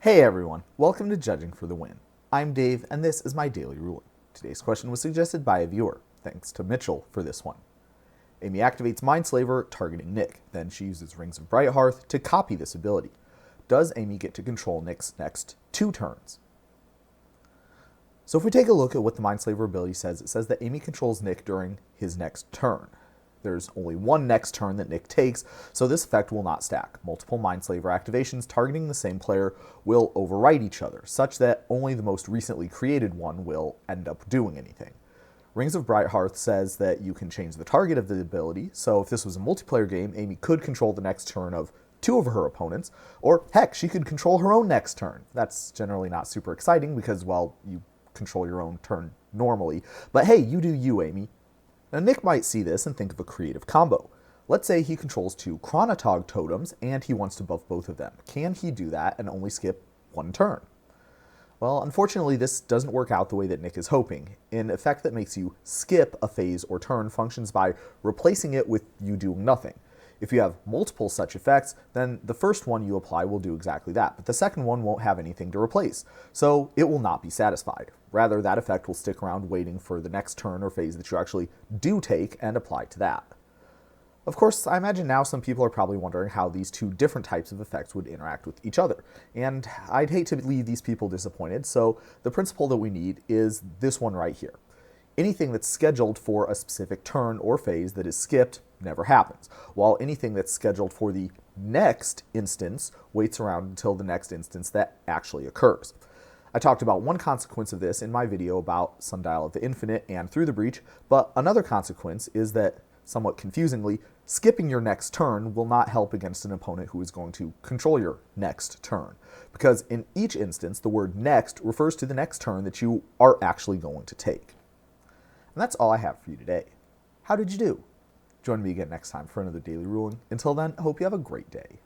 Hey everyone, welcome to Judging for the Win. I'm Dave, and this is my daily ruling. Today's question was suggested by a viewer. Thanks to Mitchell for this one. Amy activates Mindslaver, targeting Nick. Then she uses Rings of Brighthearth to copy this ability. Does Amy get to control Nick's next 2 turns? So if we take a look at what the Mindslaver ability says, it says that Amy controls Nick during his next turn. There's only one next turn that Nick takes, so this effect will not stack. Multiple Mindslaver activations targeting the same player will overwrite each other, such that only the most recently created one will end up doing anything. Rings of Brighthearth says that you can change the target of the ability, so if this was a multiplayer game, Amy could control the next turn of 2 of her opponents, or heck, she could control her own next turn. That's generally not super exciting because, well, you control your own turn normally. But hey, you do you, Amy. Now, Nick might see this and think of a creative combo. Let's say he controls 2 Chronatog Totems and he wants to buff both of them. Can he do that and only skip 1 turn? Well, unfortunately, this doesn't work out the way that Nick is hoping. An effect that makes you skip a phase or turn functions by replacing it with you doing nothing. If you have multiple such effects, then the first one you apply will do exactly that, but the second one won't have anything to replace, so it will not be satisfied. Rather, that effect will stick around waiting for the next turn or phase that you actually do take and apply to that. Of course, I imagine now some people are probably wondering how these 2 different types of effects would interact with each other, and I'd hate to leave these people disappointed, so the principle that we need is this one right here. Anything that's scheduled for a specific turn or phase that is skipped never happens, while anything that's scheduled for the next instance waits around until the next instance that actually occurs. I talked about one consequence of this in my video about Sundial of the Infinite and Through the Breach, but another consequence is that, somewhat confusingly, skipping your next turn will not help against an opponent who is going to control your next turn, because in each instance the word next refers to the next turn that you are actually going to take. And that's all I have for you today. How did you do? Join me again next time for another daily ruling. Until then, I hope you have a great day.